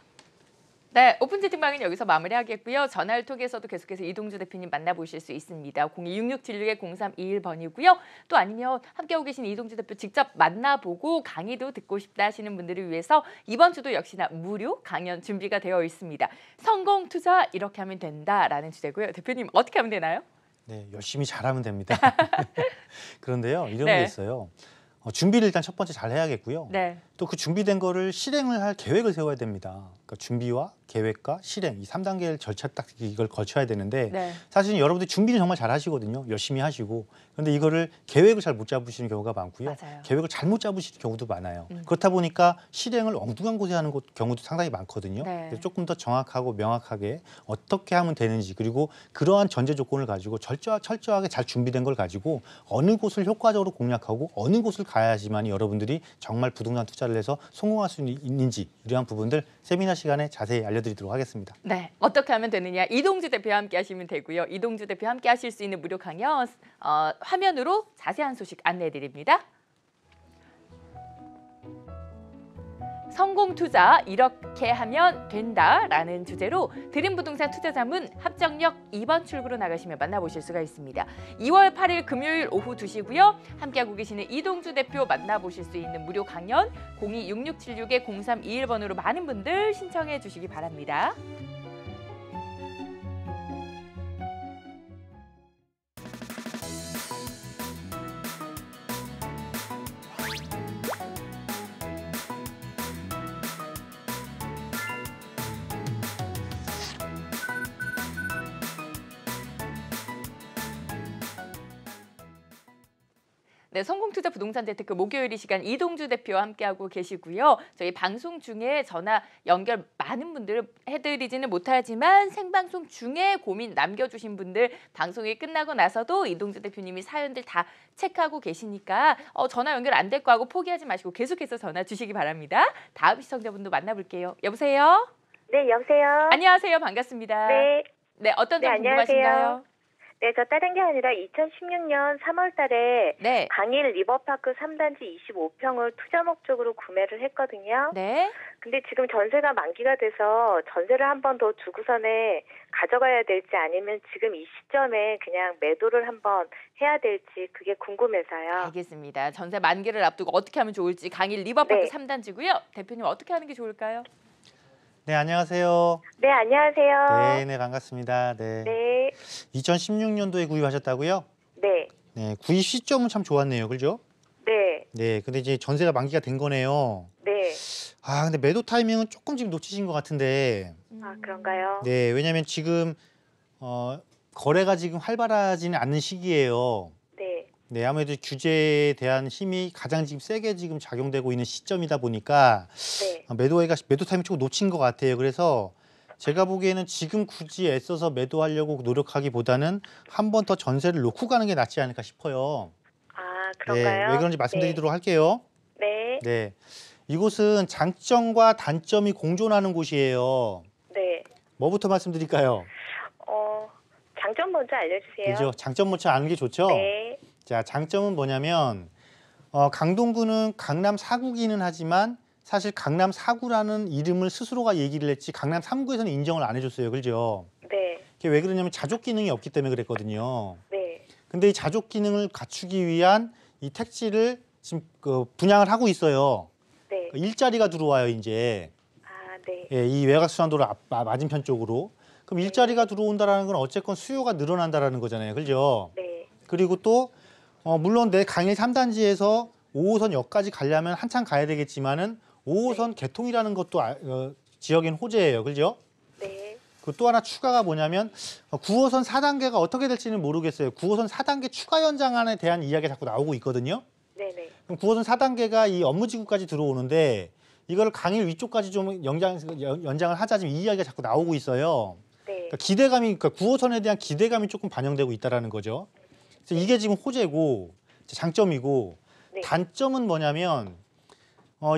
네, 오픈 채팅방은 여기서 마무리하겠고요. 전화를 통해서도 계속해서 이동주 대표님 만나보실 수 있습니다. 026676-0321번이고요. 또 아니면 함께하고 계신 이동주 대표 직접 만나보고 강의도 듣고 싶다 하시는 분들을 위해서 이번 주도 역시나 무료 강연 준비가 되어 있습니다. 성공 투자 이렇게 하면 된다라는 주제고요. 대표님 어떻게 하면 되나요? 네, 열심히 잘하면 됩니다. 그런데요, 이런 네. 게 있어요. 준비를 일단 첫 번째 잘 해야겠고요. 네. 또 그 준비된 거를 실행을 할 계획을 세워야 됩니다. 그러니까 준비와 계획과 실행 이 3단계를 절차 딱 이걸 거쳐야 되는데 네. 사실 여러분들 준비는 정말 잘 하시거든요. 열심히 하시고. 그런데 이거를 계획을 잘 못 잡으시는 경우가 많고요. 맞아요. 계획을 잘못 잡으시는 경우도 많아요. 그렇다 보니까 실행을 엉뚱한 곳에 하는 경우도 상당히 많거든요. 네. 그래서 조금 더 정확하고 명확하게 어떻게 하면 되는지 그리고 그러한 전제 조건을 가지고 철저하게 잘 준비된 걸 가지고 어느 곳을 효과적으로 공략하고 어느 곳을 가야지만 여러분들이 정말 부동산 투자를 해서 성공할 수 있는지 이러한 부분들 세미나 시간에 자세히 알려드리도록 하겠습니다. 네, 어떻게 하면 되느냐 이동주 대표와 함께 하시면 되고요. 이동주 대표와 함께 하실 수 있는 무료 강연 화면으로 자세한 소식 안내해 드립니다. 성공 투자 이렇게 하면 된다라는 주제로 드림 부동산 투자자문 합정역 2번 출구로 나가시면 만나보실 수가 있습니다. 2월 8일 금요일 오후 2시고요. 함께하고 계시는 이동주 대표 만나보실 수 있는 무료 강연 026676-0321번으로 많은 분들 신청해 주시기 바랍니다. 네, 성공투자 부동산 재테크 목요일 이 시간 이동주 대표와 함께하고 계시고요. 저희 방송 중에 전화 연결 많은 분들 해드리지는 못하지만 생방송 중에 고민 남겨주신 분들 방송이 끝나고 나서도 이동주 대표님이 사연들 다 체크하고 계시니까 전화 연결 안 될 거 하고 포기하지 마시고 계속해서 전화 주시기 바랍니다. 다음 시청자분도 만나볼게요. 여보세요? 네, 여보세요. 안녕하세요. 반갑습니다. 네, 네, 어떤 점 네, 궁금하신가요? 안녕하세요. 네, 저 다른 게 아니라 2016년 3월 달에 네. 강일 리버파크 3단지 25평을 투자 목적으로 구매를 했거든요. 네. 근데 지금 전세가 만기가 돼서 전세를 한 번 더 주고선에 가져가야 될지 아니면 지금 이 시점에 그냥 매도를 한번 해야 될지 그게 궁금해서요. 알겠습니다. 전세 만기를 앞두고 어떻게 하면 좋을지 강일 리버파크 네. 3단지고요. 대표님 어떻게 하는 게 좋을까요? 네, 안녕하세요. 네, 안녕하세요. 네, 반갑습니다. 네. 네, 2016년도에 구입하셨다고요? 네, 네, 구입 시점은 참 좋았네요. 그죠? 네, 네, 근데 이제 전세가 만기가 된 거네요. 네. 아, 근데 매도 타이밍은 조금 지금 놓치신 것 같은데. 아, 그런가요? 네, 왜냐면 지금 거래가 지금 활발하지는 않는 시기예요. 네, 네, 아무래도 규제에 대한 힘이 가장 지금 세게 지금 작용되고 있는 시점이다 보니까 네. 매도 타이밍 조금 놓친 것 같아요. 그래서 제가 보기에는 지금 굳이 애써서 매도하려고 노력하기보다는 한 번 더 전세를 놓고 가는 게 낫지 않을까 싶어요. 아, 네, 그런가요? 왜 그런지 말씀드리도록 할게요. 네, 네, 이곳은 장점과 단점이 공존하는 곳이에요. 네. 뭐부터 말씀드릴까요? 장점 먼저 알려주세요. 그죠? 장점 먼저 아는 게 좋죠? 네, 자, 장점은 뭐냐면 강동구는 강남 4구기는 하지만 사실 강남 4구라는 이름을 스스로가 얘기를 했지 강남 3구에서는 인정을 안 해줬어요. 그죠? 네, 그게 왜 그러냐면 자족 기능이 없기 때문에 그랬거든요. 네. 근데 이 자족 기능을 갖추기 위한 이 택지를 지금 분양을 하고 있어요. 네. 일자리가 들어와요, 이제. 아, 네. 예, 이 외곽순환도로 맞은편 쪽으로. 그럼 일자리가 들어온다라는 건 어쨌건 수요가 늘어난다라는 거잖아요. 그죠? 네. 그리고 또 물론 내 강일 3단지에서 5호선역까지 가려면 한참 가야 되겠지만은 5호선 개통이라는 것도 지역인 호재예요. 그죠? 네. 그 또 하나 추가가 뭐냐면 9호선 4단계가 어떻게 될지는 모르겠어요. 9호선 4단계 추가 연장안에 대한 이야기가 자꾸 나오고 있거든요. 네네. 그럼 9호선 4단계가 이 업무지구까지 들어오는데 이거를 강일 위쪽까지 좀 연장을 하자 지금 이 이야기가 자꾸 나오고 있어요. 네. 그러니까 그러니까 9호선에 대한 기대감이 조금 반영되고 있다라는 거죠. 그래서 이게 지금 호재고 장점이고 네. 단점은 뭐냐면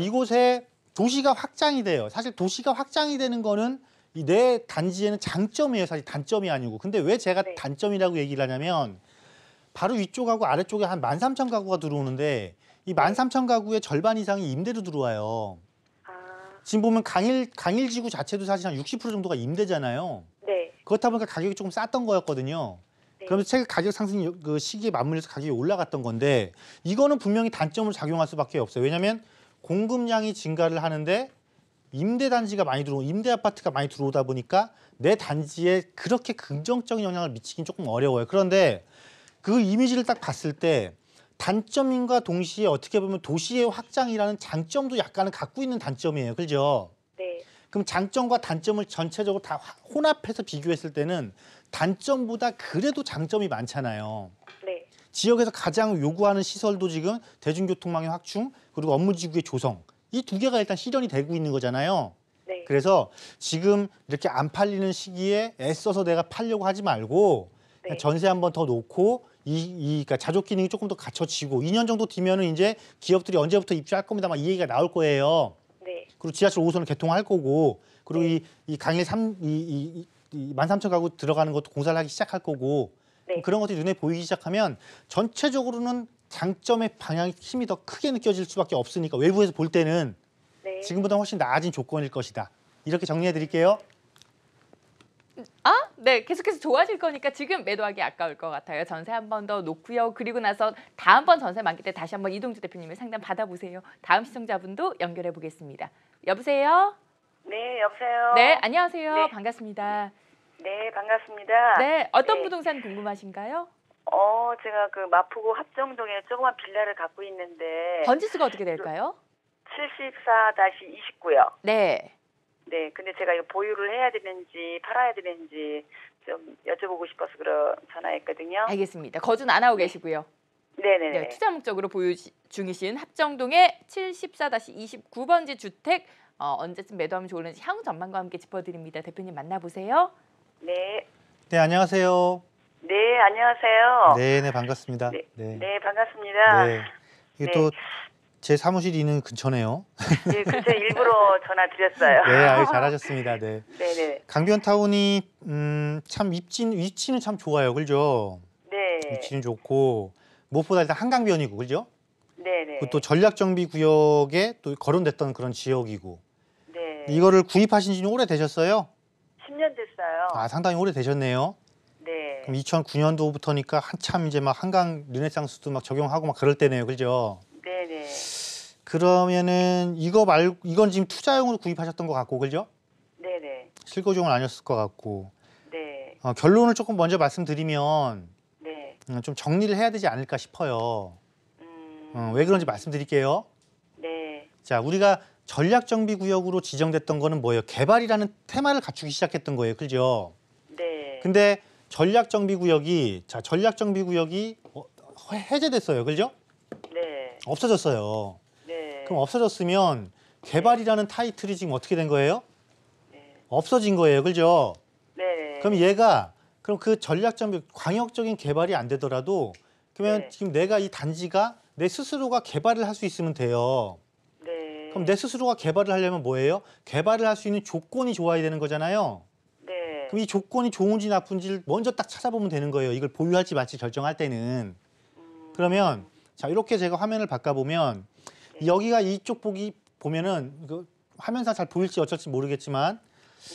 이곳에 도시가 확장이 돼요. 사실 도시가 확장이 되는 거는 이 내 단지에는 장점이에요. 사실 단점이 아니고. 근데 왜 제가 네. 단점이라고 얘기를 하냐면 바로 위쪽하고 아래쪽에 한 13,000가구가 들어오는데 이 13,000가구의 절반 이상이 임대로 들어와요. 아, 지금 보면 강일지구 자체도 사실 한 60% 정도가 임대잖아요. 네. 그렇다 보니까 가격이 조금 쌌던 거였거든요. 네. 그러면서 최근 가격 상승 그 시기에 맞물려서 가격이 올라갔던 건데 이거는 분명히 단점을 작용할 수밖에 없어요. 왜냐하면 공급량이 증가를 하는데 임대 단지가 많이 들어오고 임대 아파트가 많이 들어오다 보니까 내 단지에 그렇게 긍정적인 영향을 미치긴 조금 어려워요. 그런데 그 이미지를 딱 봤을 때 단점인과 동시에 어떻게 보면 도시의 확장이라는 장점도 약간은 갖고 있는 단점이에요. 그죠? 네. 그럼 장점과 단점을 전체적으로 다 혼합해서 비교했을 때는 단점보다 그래도 장점이 많잖아요. 네. 지역에서 가장 요구하는 시설도 지금 대중교통망의 확충 그리고 업무지구의 조성 이 두 개가 일단 실현이 되고 있는 거잖아요. 네. 그래서 지금 이렇게 안 팔리는 시기에 애써서 내가 팔려고 하지 말고 그냥 네. 전세 한 번 더 놓고 그러니까 자족 기능이 조금 더 갖춰지고 2년 정도 뒤면은 이제 기업들이 언제부터 입주할 겁니다. 막 이 얘기가 나올 거예요. 네. 그리고 지하철 5호선을 개통할 거고 그리고 네. 이 강일 13,000가구 들어가는 것도 공사를 하기 시작할 거고 네. 그런 것들이 눈에 보이기 시작하면 전체적으로는 장점의 방향이 힘이 더 크게 느껴질 수밖에 없으니까 외부에서 볼 때는 네. 지금보다 훨씬 나아진 조건일 것이다. 이렇게 정리해 드릴게요. 네, 계속해서 좋아질 거니까 지금 매도하기 아까울 것 같아요. 전세 한 번 더 놓고요. 그리고 나서 다음번 전세 만기 때 다시 한번 이동주 대표님의 상담 받아보세요. 다음 시청자분도 연결해 보겠습니다. 여보세요? 네, 여보세요. 네, 안녕하세요. 네. 반갑습니다. 네, 반갑습니다. 네, 어떤 네. 부동산 궁금하신가요? 제가 그 마포구 합정동에 조그만 빌라를 갖고 있는데 번지수가 어떻게 될까요? 74-29요. 네. 네, 근데 제가 이거 보유를 해야 되는지 팔아야 되는지 좀 여쭤보고 싶어서 전화했거든요. 알겠습니다. 거주는 안 하고 계시고요. 네네네. 네, 투자 목적으로 보유 중이신 합정동의 74-29번지 주택 언제쯤 매도하면 좋을지 향후 전망과 함께 짚어드립니다. 대표님 만나보세요. 네. 네, 안녕하세요. 네, 안녕하세요. 네, 네, 반갑습니다. 네, 네. 네, 반갑습니다. 네. 이게 네. 또 제 사무실이 있는 근처네요. 네, 그래서 일부러 전화 드렸어요. 네, 아유, 잘하셨습니다. 네. 네네. 강변타운이 참 위치는 참 좋아요. 그죠? 네. 위치는 좋고 무엇보다 일단 한강변이고 그죠? 네네. 그리고 또 전략정비구역에 또 거론됐던 그런 지역이고 네. 이거를 구입하신 지 오래 되셨어요? 10년 됐어요. 아, 상당히 오래 되셨네요. 네. 그럼 2009년도부터니까 한참 이제 막 한강 르네상스도 막 적용하고 막 그럴 때네요. 그죠? 네네. 그러면은 이건 지금 투자용으로 구입하셨던 것 같고 그죠? 네네. 실거주용은 아니었을 것 같고 네. 결론을 조금 먼저 말씀드리면 네. 좀 정리를 해야 되지 않을까 싶어요. 음. 왜 그런지 말씀드릴게요. 네. 자, 우리가 전략정비구역으로 지정됐던 거는 뭐예요? 개발이라는 테마를 갖추기 시작했던 거예요. 그죠? 네. 근데 전략정비구역이 해제됐어요. 그죠? 네. 없어졌어요. 네. 그럼 없어졌으면 개발이라는 타이틀이 지금 어떻게 된 거예요? 네. 없어진 거예요. 그죠? 네. 그럼 그 전략정비 광역적인 개발이 안 되더라도 그러면 네. 지금 내가 이 단지가 내 스스로가 개발을 할 수 있으면 돼요. 네. 그럼 내 스스로가 개발을 하려면 뭐예요? 개발을 할 수 있는 조건이 좋아야 되는 거잖아요. 네. 그럼 이 조건이 좋은지 나쁜지를 먼저 딱 찾아보면 되는 거예요. 이걸 보유할지 말지 결정할 때는. 그러면 자, 이렇게 제가 화면을 바꿔보면 네. 여기가 이쪽 보면은 그 화면상 잘 보일지 어쩔지 모르겠지만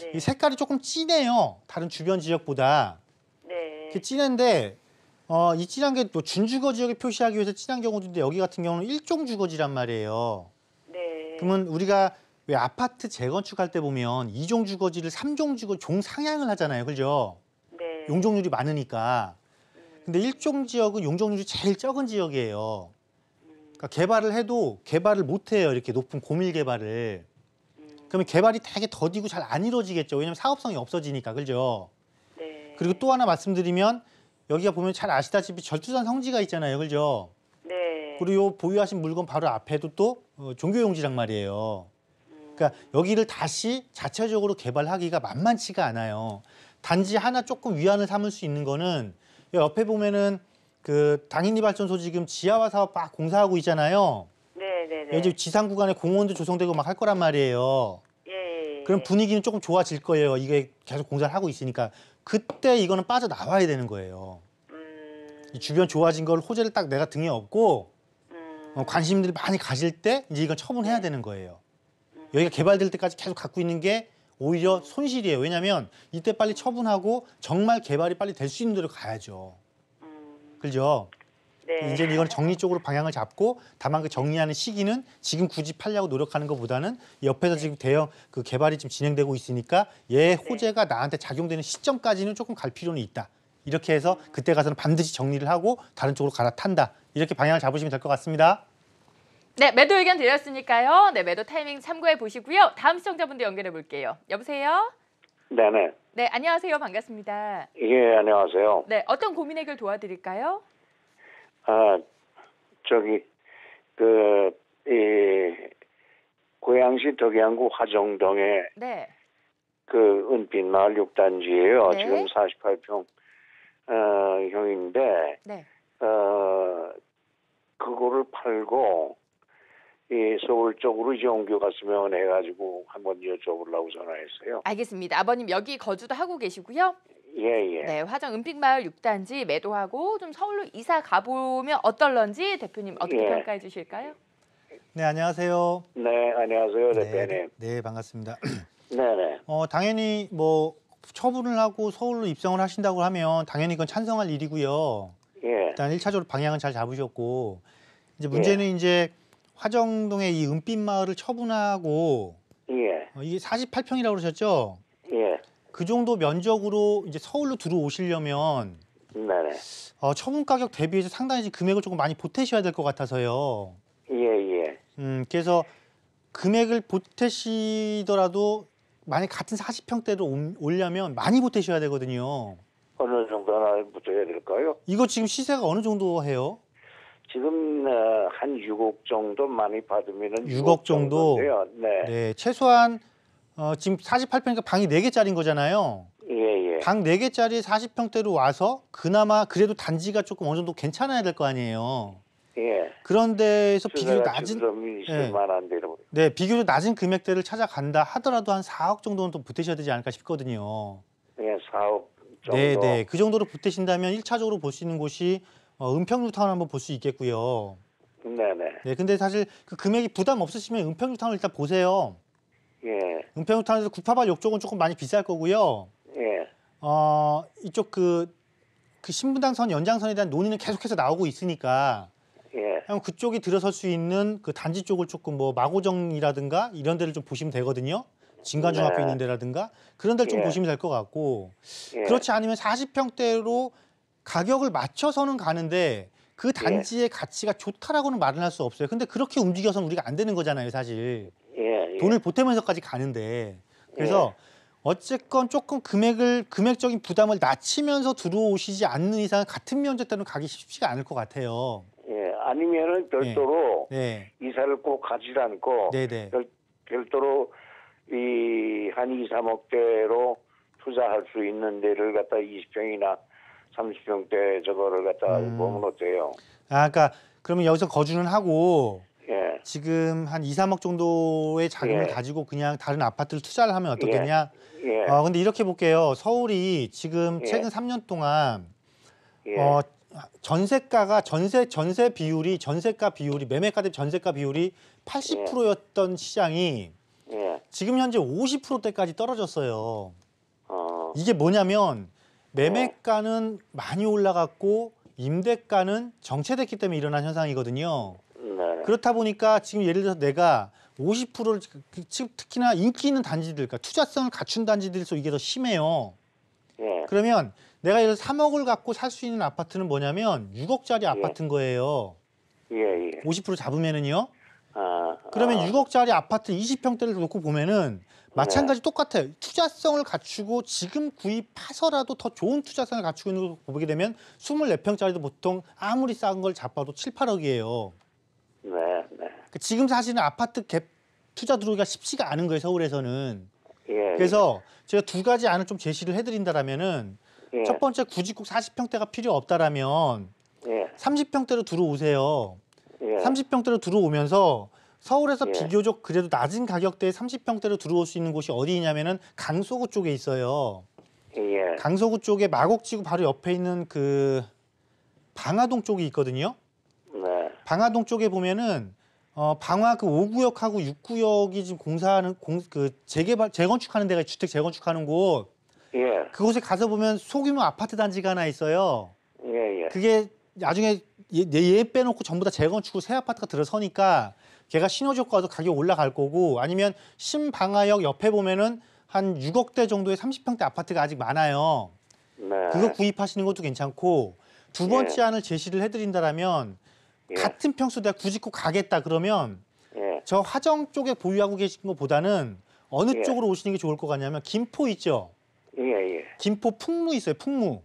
네. 이 색깔이 조금 진해요. 다른 주변 지역보다. 네. 이렇게 진한데 이 진한 게 또 준주거 지역에 표시하기 위해서 진한 경우도 있는데 여기 같은 경우는 일종 주거지란 말이에요. 네. 그러면 우리가 왜 아파트 재건축할 때 보면 2종 주거지를 3종 주거 종 상향을 하잖아요. 그죠? 네. 용적률이 많으니까. 근데 일종 지역은 용적률이 제일 적은 지역이에요. 그러니까 개발을 해도 개발을 못 해요. 이렇게 높은 고밀 개발을. 그러면 개발이 되게 더디고 잘 안 이루어지겠죠. 왜냐하면 사업성이 없어지니까. 그죠? 네. 그리고 또 하나 말씀드리면 여기가 보면 잘 아시다시피 절투산 성지가 있잖아요. 그죠? 네. 그리고 요 보유하신 물건 바로 앞에도 또 종교용지란 말이에요. 그러니까 여기를 다시 자체적으로 개발하기가 만만치가 않아요. 단지 하나 조금 위안을 삼을 수 있는 거는 옆에 보면은 그 당인리 발전소 지금 지하화 사업 막 공사하고 있잖아요. 네네네. 이제 지상 구간에 공원도 조성되고 막 할 거란 말이에요. 예. 그럼 분위기는 조금 좋아질 거예요. 이게 계속 공사를 하고 있으니까. 그때 이거는 빠져나와야 되는 거예요. 이 주변 좋아진 걸 호재를 딱 내가 등에 업고 관심들이 많이 가질 때 이제 이건 처분해야 되는 거예요. 여기가 개발될 때까지 계속 갖고 있는 게 오히려 손실이에요. 왜냐하면 이때 빨리 처분하고 정말 개발이 빨리 될 수 있는 데로 가야죠. 그죠? 네. 이제 이건 정리 쪽으로 방향을 잡고 다만 그 정리하는 시기는 지금 굳이 팔려고 노력하는 것보다는 옆에서 지금 대형 그 개발이 지금 진행되고 있으니까 얘 호재가 나한테 작용되는 시점까지는 조금 갈 필요는 있다. 이렇게 해서 그때 가서는 반드시 정리를 하고 다른 쪽으로 갈아탄다. 이렇게 방향을 잡으시면 될 것 같습니다. 네, 매도 의견 드렸으니까요. 네, 매도 타이밍 참고해 보시고요. 다음 시청자분들 연결해 볼게요. 여보세요? 네네. 네, 안녕하세요. 반갑습니다. 예, 안녕하세요. 네, 어떤 고민 해결 도와드릴까요? 고양시 덕양구 화정동에 네. 그 은빛마을 6단지예요. 네. 지금 48평 형인데 네. 그거를 팔고 이 서울 쪽으로 이제 옮겨갔으면 해가지고 한번 여쭤보려고 전화했어요. 알겠습니다. 아버님 여기 거주도 하고 계시고요. 예예. 네, 화정 은빛마을 6단지 매도하고 좀 서울로 이사 가보면 어떨런지 대표님 어떻게 예. 평가해 주실까요? 네, 안녕하세요. 네, 안녕하세요, 대표님. 네, 네, 반갑습니다. 네네. 당연히 뭐 처분을 하고 서울로 입성을 하신다고 하면 당연히 그건 찬성할 일이고요. 예. 일단 1차적으로 방향은 잘 잡으셨고 이제 문제는 이제 화정동의 이 은빛 마을을 처분하고 예. 이게 48평이라고 그러셨죠? 예. 그 정도 면적으로 이제 서울로 들어오시려면 네네. 처분 가격 대비해서 상당히 지금 금액을 조금 많이 보태셔야 될 것 같아서요. 예예. 그래서 금액을 보태시더라도 만약 같은 40평대로 오려면 많이 보태셔야 되거든요. 어느 정도나 붙어야 될까요? 이거 지금 시세가 어느 정도 해요? 지금 한 6억 정도 많이 받으면은 6억 정도? 정도인데요. 네. 네, 최소한 지금 48평이니까 방이 4개짜리인 거잖아요. 예예. 방 4개짜리 40평대로 와서 그나마 그래도 단지가 조금 어느 정도 괜찮아야 될 거 아니에요. 예. 그런 데에서 비교적 수혜가 낮은 좀 있을 예. 만한 데로. 네, 비교적 낮은 금액대를 찾아간다 하더라도 한 4억 정도는 또 보태셔야 되지 않을까 싶거든요. 예, 4억 정도. 네, 네. 그 정도로 보태신다면 1차적으로 볼 수 있는 곳이 은평뉴타운 한번 볼 수 있겠고요. 네네. 네, 근데 사실 그 금액이 부담 없으시면 은평뉴타운을 일단 보세요. 예. 은평뉴타운에서 구파발 욕쪽은 조금 많이 비쌀 거고요. 예. 이쪽 그 신분당선 연장선에 대한 논의는 계속해서 나오고 있으니까 예. 그냥 그쪽이 들어설 수 있는 그 단지 쪽을 조금 뭐 마고정이라든가 이런 데를 좀 보시면 되거든요. 진관중학교 네. 있는 데라든가 그런 데를 좀 예. 보시면 될 것 같고 예. 그렇지 않으면 40평대로 가격을 맞춰서는 가는데 그 단지의 가치가 좋다라고는 말은 할 수 없어요. 근데 그렇게 움직여서는 우리가 안 되는 거잖아요, 사실. 예. 돈을 보태면서까지 가는데. 그래서 어쨌건 조금 금액적인 부담을 낮추면서 들어오시지 않는 이상 같은 면적대로는 가기 쉽지가 않을 것 같아요. 예. 아니면은 별도로 네. 이사를 꼭 가지 않고 네, 네. 별도로 이 한 2, 3억대로 투자할 수 있는 데를 갖다 20평이나 30평대 저거를 갖다 보면 어때요? 그러니까 그러면 여기서 거주는 하고 예. 지금 한 2, 3억 정도의 자금을 예. 가지고 그냥 다른 아파트를 투자를 하면 어떻겠냐? 예. 근데 이렇게 볼게요. 서울이 지금 예. 최근 3년 동안 예. 전세가 비율이 매매가 대비 전세가 비율이 80%였던 시장이 예. 지금 현재 50%대까지 떨어졌어요. 어. 이게 뭐냐면 매매가는 많이 올라갔고 임대가는 정체됐기 때문에 일어난 현상이거든요. 네. 그렇다 보니까 지금 예를 들어서 내가 50%를 지금 특히나 인기 있는 단지들, 그러니까 투자성을 갖춘 단지들에서 이게 더 심해요. 예. 그러면 내가 예를 들어서 3억을 갖고 살 수 있는 아파트는 뭐냐면 6억짜리 아파트인 거예요. 예, 예. 50% 잡으면은요. 아, 그러면 6억짜리 아파트 20평대를 놓고 보면은 마찬가지 똑같아요. 투자성을 갖추고 지금 구입해서라도 더 좋은 투자성을 갖추고 있는 걸 보게 되면 24평짜리도 보통 아무리 싼 걸 잡아도 7, 8억이에요. 네, 네. 지금 사실은 아파트 갭 투자 들어오기가 쉽지가 않은 거예요, 서울에서는. 예. 그래서 제가 두 가지 안을 좀 제시를 해드린다라면은 예. 첫 번째 굳이 꼭 40평대가 필요 없다라면 예. 30평대로 들어오세요. 예. 30평대로 들어오면서 서울에서 예. 비교적 그래도 낮은 가격대에 30평대로 들어올 수 있는 곳이 어디냐면은 강서구 쪽에 있어요. 예. 강서구 쪽에 마곡지구 바로 옆에 있는 그 방화동 쪽이 있거든요. 네. 방화동 쪽에 보면은 방화 그 5구역하고 6구역이 지금 공사하는 재건축하는 데가 주택 재건축하는 곳. 예. 그곳에 가서 보면 소규모 아파트 단지가 하나 있어요. 예. 예. 그게 나중에 얘 빼놓고 전부 다 재건축으로 새 아파트가 들어서니까 걔가 신호조가도 가격 올라갈 거고 아니면 신방화역 옆에 보면은 한 6억대 정도의 30평대 아파트가 아직 많아요. 네. 그거 구입하시는 것도 괜찮고 두 번째 안을 제시를 해드린다라면 예. 같은 평수 내가 굳이 꼭 가겠다 그러면 예. 저 화정 쪽에 보유하고 계신 것보다는 어느 예. 쪽으로 오시는 게 좋을 것 같냐면 김포 있죠. 예. 예. 김포 풍무 있어요. 풍무.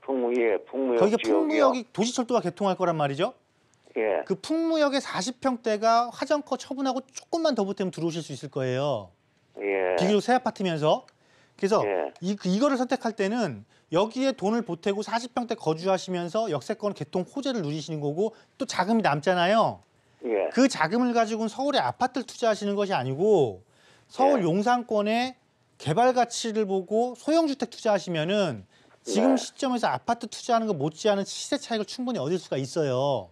풍무역 거기가 지역이요. 풍무역이 도시철도가 개통할 거란 말이죠. 예. 그 풍무역의 40평대가 화정커 처분하고 조금만 더 보태면 들어오실 수 있을 거예요. 예. 비교적 새 아파트면서. 그래서 예. 이거를 선택할 때는 여기에 돈을 보태고 40평대 거주하시면서 역세권 개통 호재를 누리시는 거고 또 자금이 남잖아요. 예. 그 자금을 가지고는 서울에 아파트를 투자하시는 것이 아니고 서울 예. 용산권의 개발 가치를 보고 소형주택 투자하시면은 지금 네. 시점에서 아파트 투자하는 것 못지않은 시세 차익을 충분히 얻을 수가 있어요.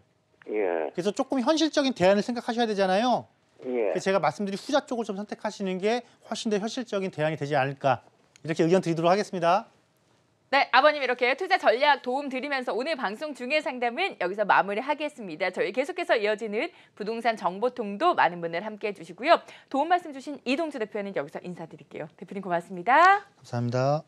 예. 그래서 조금 현실적인 대안을 생각하셔야 되잖아요. 예. 그래서 제가 말씀드린 후자 쪽을 좀 선택하시는 게 훨씬 더 현실적인 대안이 되지 않을까 이렇게 의견 드리도록 하겠습니다. 네, 아버님 이렇게 투자 전략 도움 드리면서 오늘 방송 중의 상담은 여기서 마무리하겠습니다. 저희 계속해서 이어지는 부동산 정보통도 많은 분들 함께해 주시고요. 도움 말씀 주신 이동주 대표는 여기서 인사드릴게요. 대표님 고맙습니다. 감사합니다.